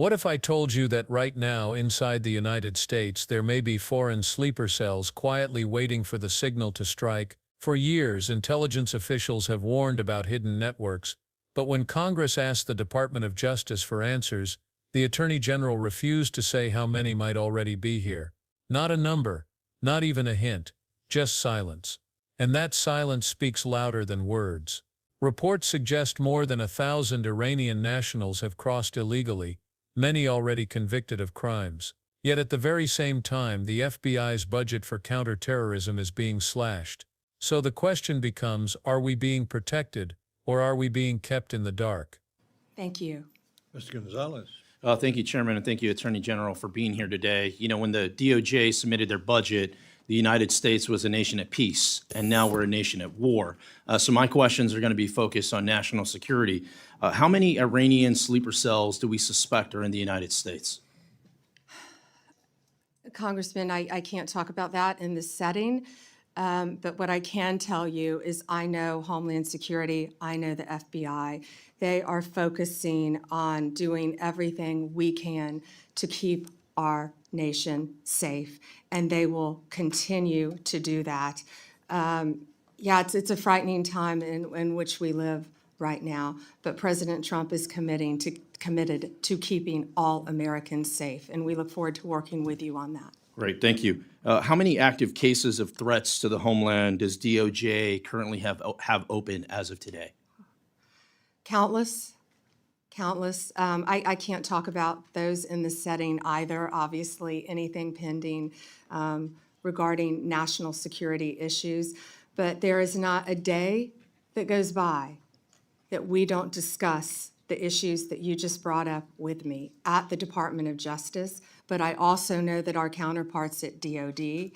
What if I told you that right now, inside the United States, there may be foreign sleeper cells quietly waiting for the signal to strike? For years, intelligence officials have warned about hidden networks, but when Congress asked the Department of Justice for answers, the Attorney General refused to say how many might already be here. Not a number, not even a hint, just silence. And that silence speaks louder than words. Reports suggest more than 1,000 Iranian nationals have crossed illegally, many already convicted of crimes. Yet at the very same time, the FBI's budget for counterterrorism is being slashed. So the question becomes, are we being protected, or are we being kept in the dark? Thank you. Mr. Gonzales. Thank you, Chairman, and thank you, Attorney General, for being here today. You know, when the DOJ submitted their budget, the United States was a nation at peace, and now we're a nation at war. So my questions are going to be focused on national security. How many Iranian sleeper cells do we suspect are in the United States? Congressman, I can't talk about that in this setting, but what I can tell you is I know Homeland Security, I know the FBI. They are focusing on doing everything we can to keep our nation safe, and they will continue to do that. Yeah, it's a frightening time in which we live right now, but President Trump is committed to keeping all Americans safe, and we look forward to working with you on that. Great, thank you. How many active cases of threats to the homeland does DOJ currently have open as of today? Countless. I can't talk about those in this setting either. Obviously, anything pending regarding national security issues. But there is not a day that goes by that we don't discuss the issues that you just brought up with me at the Department of Justice. But I also know that our counterparts at DOD,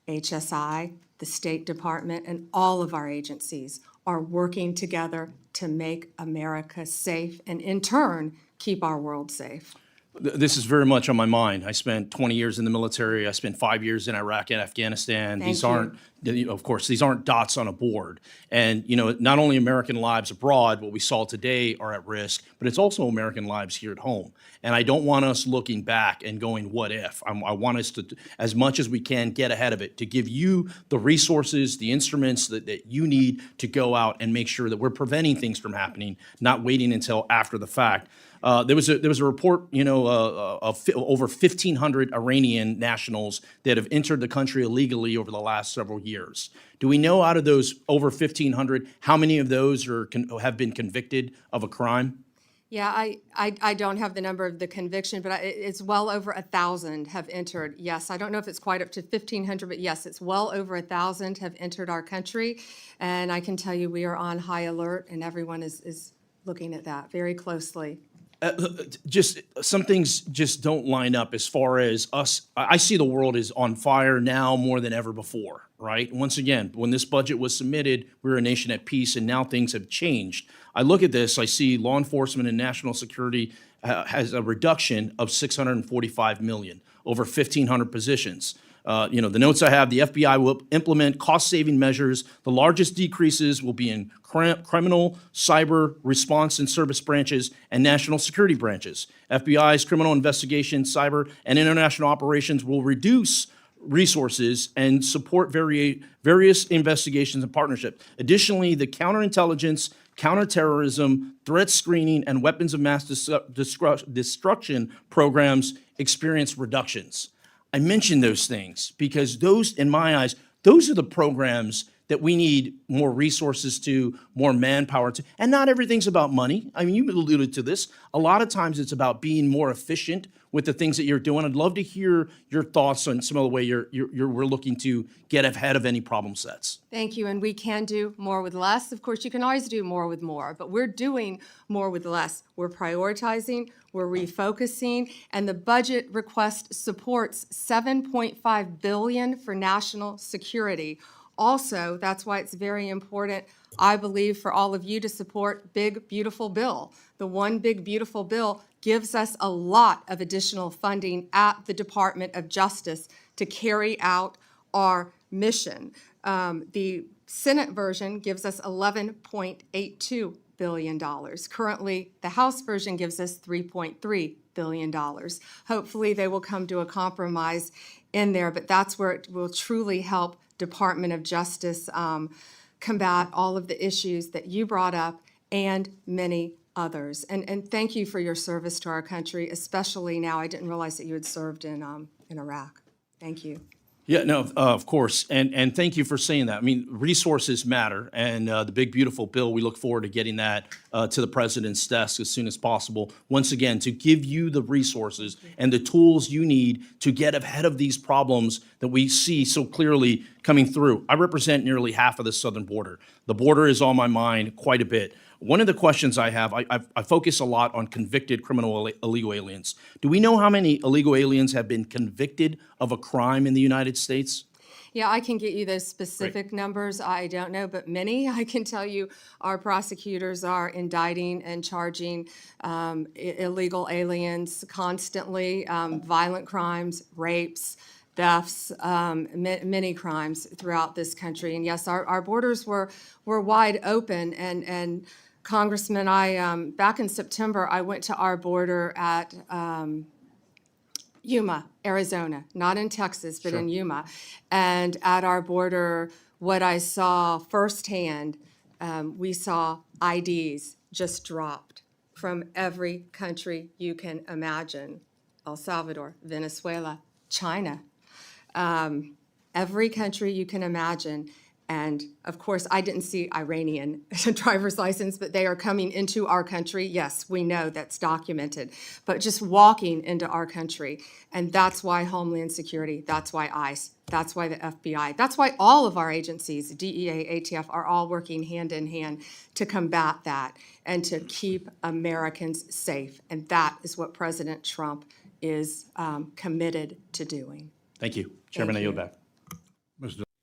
HSI, the State Department, and all of our agencies are working together to make America safe and, in turn, keep our world safe. This is very much on my mind. I spent 20 years in the military. I spent 5 years in Iraq and Afghanistan. These aren't, of course, these aren't dots on a board. And, you know, not only American lives abroad, what we saw today, are at risk, but it's also American lives here at home. And I don't want us looking back and going, what if? I want us to, as much as we can, get ahead of it, to give you the resources, the instruments that you need to go out and make sure that we're preventing things from happening, not waiting until after the fact. There was a report, you know, of over 1,500 Iranian nationals that have entered the country illegally over the last several years. Do we know out of those over 1,500 how many of those have been convicted of a crime? Yeah, I don't have the number of the conviction, but it's well over 1,000 have entered. Yes, I don't know if it's quite up to 1,500, but yes, it's well over 1,000 have entered our country. And I can tell you we are on high alert, and everyone is looking at that very closely. Just some things just don't line up as far as us. I see the world is on fire now more than ever before, right? Once again, when this budget was submitted, we were a nation at peace, and now things have changed. I look at this, I see law enforcement and national security has a reduction of $645 million, over 1,500 positions. You know, the notes I have, the FBI will implement cost-saving measures. The largest decreases will be in criminal, cyber, response and service branches, and national security branches. FBI's criminal investigation, cyber, and international operations will reduce resources and support various investigations and partnerships. Additionally, the counterintelligence, counterterrorism, threat screening, and weapons of mass destruction programs experience reductions. I mention those things because those, in my eyes, those are the programs that we need more resources to, more manpower to. And not everything's about money. I mean, you alluded to this. A lot of times it's about being more efficient with the things that you're doing. I'd love to hear your thoughts on some of the way we're looking to get ahead of any problem sets. Thank you, and we can do more with less. Of course, you can always do more with more, but we're doing more with less. We're prioritizing, we're refocusing, and the budget request supports $7.5 billion for national security. Also, that's why it's very important, I believe, for all of you to support Big Beautiful Bill. The One Big Beautiful Bill gives us a lot of additional funding at the Department of Justice to carry out our mission. The Senate version gives us $11.82 billion. Currently, the House version gives us $3.3 billion. Hopefully, they will come to a compromise in there, but that's where it will truly help Department of Justice combat all of the issues that you brought up and many others. And thank you for your service to our country, especially now. I didn't realize that you had served in Iraq. Thank you. Yeah, no, of course, and thank you for saying that. I mean, resources matter, and the big beautiful bill. We look forward to getting that to the president's desk as soon as possible. Once again, to give you the resources and the tools you need to get ahead of these problems that we see so clearly coming through. I represent nearly half of the southern border. The border is on my mind quite a bit. One of the questions I have, I focus a lot on convicted criminal illegal aliens. Do we know how many illegal aliens have been convicted of a crime in the United States? Yeah, I can get you those specific numbers. I don't know, but many. I can tell you our prosecutors are indicting and charging illegal aliens constantly, violent crimes, rapes, thefts, many crimes throughout this country. And yes, our borders were wide open. And Congressman, back in September, I went to our border at Yuma, Arizona, not in Texas, but in Yuma. And at our border, what I saw firsthand, we saw IDs just dropped from every country you can imagine. El Salvador, Venezuela, China, every country you can imagine. And of course, I didn't see Iranian driver's license, but they are coming into our country. Yes, we know that's documented, but just walking into our country. And that's why Homeland Security, that's why ICE, that's why the FBI, that's why all of our agencies, DEA, ATF, are all working hand in hand to combat that and to keep Americans safe. And that is what President Trump is committed to doing. Thank you. Chairman, I yield back.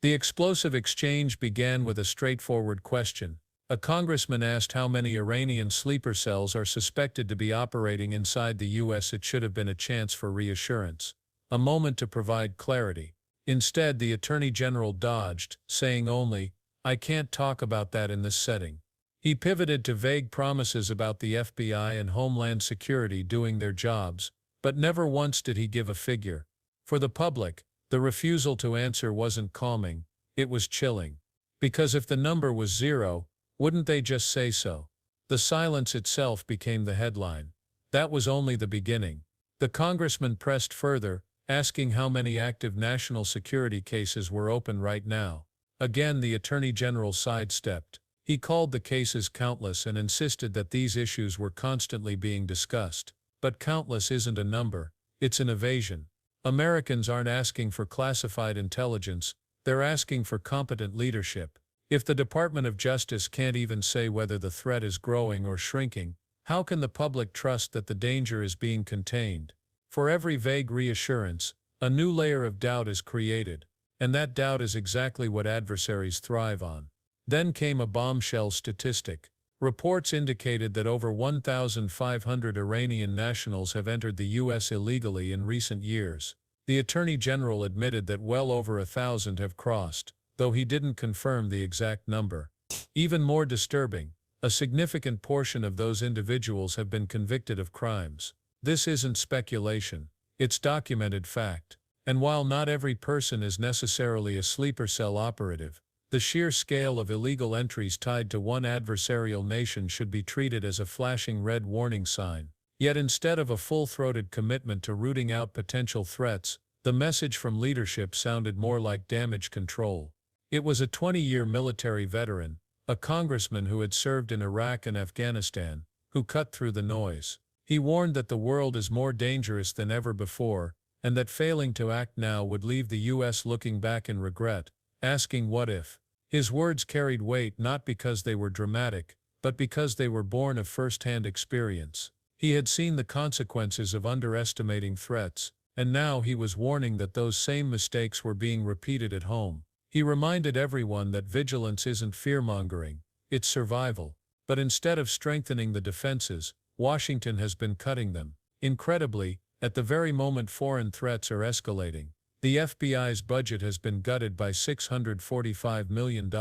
The explosive exchange began with a straightforward question. A congressman asked how many Iranian sleeper cells are suspected to be operating inside the U.S. It should have been a chance for reassurance, a moment to provide clarity. Instead, the Attorney General dodged, saying only, "I can't talk about that in this setting." He pivoted to vague promises about the FBI and Homeland Security doing their jobs, but never once did he give a figure. For the public, the refusal to answer wasn't calming, it was chilling. Because if the number was 0, wouldn't they just say so? The silence itself became the headline. That was only the beginning. The congressman pressed further, asking how many active national security cases were open right now. Again, the Attorney General sidestepped. He called the cases countless and insisted that these issues were constantly being discussed. But countless isn't a number, it's an evasion. Americans aren't asking for classified intelligence, they're asking for competent leadership. If the Department of Justice can't even say whether the threat is growing or shrinking, how can the public trust that the danger is being contained? For every vague reassurance, a new layer of doubt is created, and that doubt is exactly what adversaries thrive on. Then came a bombshell statistic. Reports indicated that over 1,500 Iranian nationals have entered the U.S. illegally in recent years. The Attorney General admitted that well over 1,000 have crossed, though he didn't confirm the exact number. Even more disturbing, a significant portion of those individuals have been convicted of crimes. This isn't speculation, it's documented fact. And while not every person is necessarily a sleeper cell operative, the sheer scale of illegal entries tied to one adversarial nation should be treated as a flashing red warning sign. Yet instead of a full-throated commitment to rooting out potential threats, the message from leadership sounded more like damage control. It was a 20-year military veteran, a congressman who had served in Iraq and Afghanistan, who cut through the noise. He warned that the world is more dangerous than ever before, and that failing to act now would leave the U.S. looking back in regret, asking what if. His words carried weight not because they were dramatic, but because they were born of first-hand experience. He had seen the consequences of underestimating threats, and now he was warning that those same mistakes were being repeated at home. He reminded everyone that vigilance isn't fear-mongering, it's survival. But instead of strengthening the defenses, Washington has been cutting them. Incredibly, at the very moment foreign threats are escalating, the FBI's budget has been gutted by $645 million.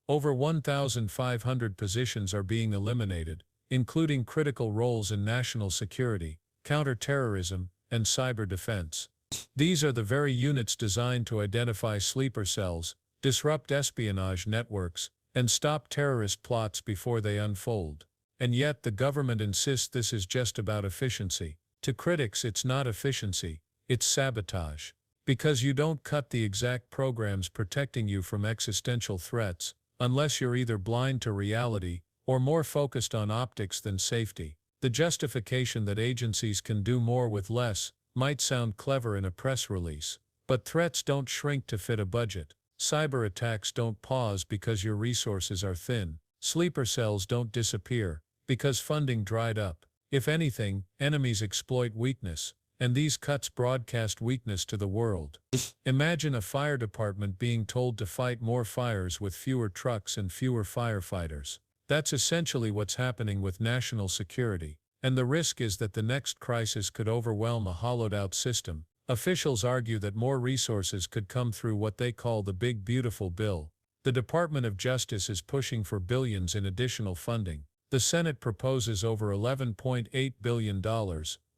Over 1,500 positions are being eliminated, including critical roles in national security. counterterrorism, and cyber defense. These are the very units designed to identify sleeper cells, disrupt espionage networks, and stop terrorist plots before they unfold. And yet the government insists this is just about efficiency. To critics, it's not efficiency, it's sabotage. Because you don't cut the exact programs protecting you from existential threats, unless you're either blind to reality or more focused on optics than safety. The justification that agencies can do more with less might sound clever in a press release, but threats don't shrink to fit a budget. Cyber attacks don't pause because your resources are thin. Sleeper cells don't disappear because funding dried up. If anything, enemies exploit weakness, and these cuts broadcast weakness to the world. Imagine a fire department being told to fight more fires with fewer trucks and fewer firefighters. That's essentially what's happening with national security, and the risk is that the next crisis could overwhelm a hollowed-out system. Officials argue that more resources could come through what they call the Big Beautiful Bill. The Department of Justice is pushing for billions in additional funding. The Senate proposes over $11.8 billion,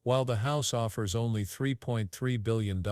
while the House offers only $3.3 billion.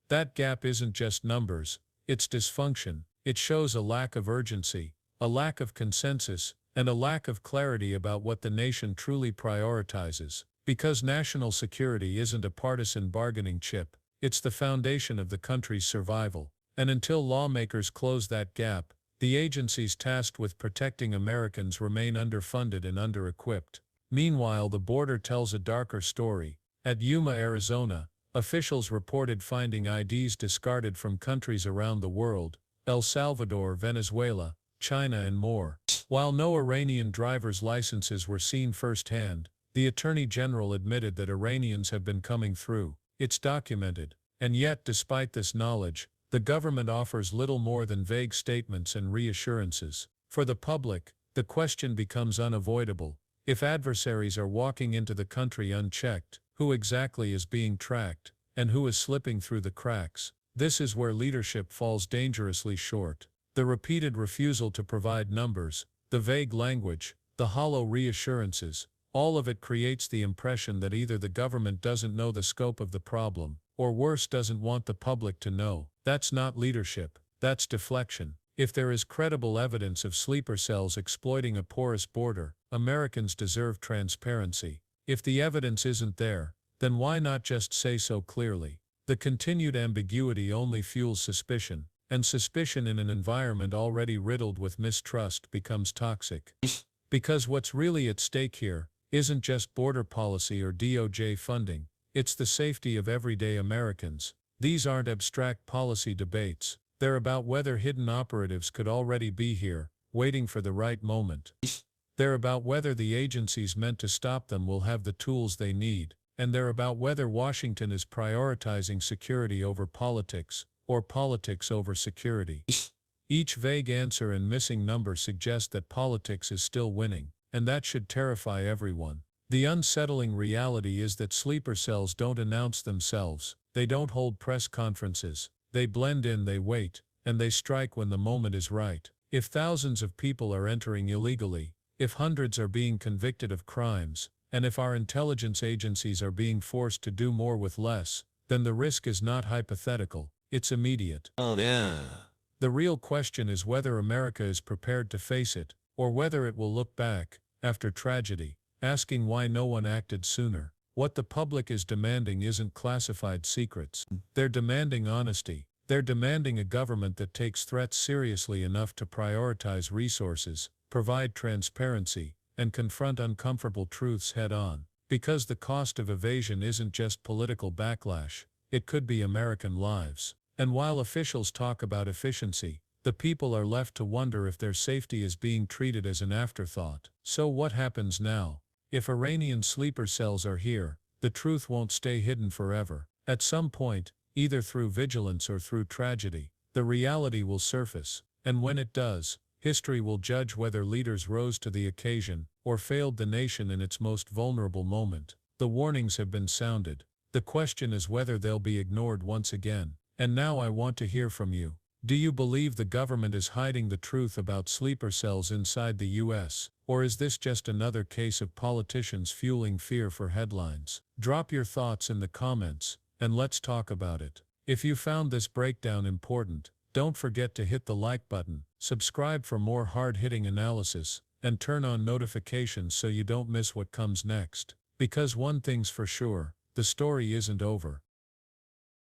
That gap isn't just numbers, it's dysfunction. It shows a lack of urgency, a lack of consensus, and a lack of clarity about what the nation truly prioritizes. Because national security isn't a partisan bargaining chip, it's the foundation of the country's survival. And until lawmakers close that gap, the agencies tasked with protecting Americans remain underfunded and under-equipped. Meanwhile, the border tells a darker story. At Yuma, Arizona, officials reported finding IDs discarded from countries around the world: El Salvador, Venezuela, China, and more. While no Iranian driver's licenses were seen firsthand, the Attorney General admitted that Iranians have been coming through. It's documented. And yet, despite this knowledge, the government offers little more than vague statements and reassurances. For the public, the question becomes unavoidable. If adversaries are walking into the country unchecked, who exactly is being tracked, and who is slipping through the cracks? This is where leadership falls dangerously short. The repeated refusal to provide numbers, the vague language, the hollow reassurances, all of it creates the impression that either the government doesn't know the scope of the problem, or worse, doesn't want the public to know. That's not leadership, that's deflection. If there is credible evidence of sleeper cells exploiting a porous border, Americans deserve transparency. If the evidence isn't there, then why not just say so clearly? The continued ambiguity only fuels suspicion, and suspicion in an environment already riddled with mistrust becomes toxic. Because what's really at stake here isn't just border policy or DOJ funding, it's the safety of everyday Americans. These aren't abstract policy debates. They're about whether hidden operatives could already be here, waiting for the right moment. They're about whether the agencies meant to stop them will have the tools they need, and they're about whether Washington is prioritizing security over politics, or politics over security. Each vague answer and missing number suggest that politics is still winning, and that should terrify everyone. The unsettling reality is that sleeper cells don't announce themselves, they don't hold press conferences, they blend in, they wait, and they strike when the moment is right. If thousands of people are entering illegally, if hundreds are being convicted of crimes, and if our intelligence agencies are being forced to do more with less, then the risk is not hypothetical, it's immediate. Oh yeah. The real question is whether America is prepared to face it, or whether it will look back, after tragedy, asking why no one acted sooner. What the public is demanding isn't classified secrets. They're demanding honesty. They're demanding a government that takes threats seriously enough to prioritize resources, provide transparency, and confront uncomfortable truths head-on. Because the cost of evasion isn't just political backlash, it could be American lives. And while officials talk about efficiency, the people are left to wonder if their safety is being treated as an afterthought. So what happens now? If Iranian sleeper cells are here, the truth won't stay hidden forever. At some point, either through vigilance or through tragedy, the reality will surface. And when it does, history will judge whether leaders rose to the occasion or failed the nation in its most vulnerable moment. The warnings have been sounded. The question is whether they'll be ignored once again. And now I want to hear from you. Do you believe the government is hiding the truth about sleeper cells inside the U.S., Or is this just another case of politicians fueling fear for headlines? Drop your thoughts in the comments, and let's talk about it. If you found this breakdown important, don't forget to hit the like button, subscribe for more hard-hitting analysis, and turn on notifications so you don't miss what comes next. Because one thing's for sure, the story isn't over.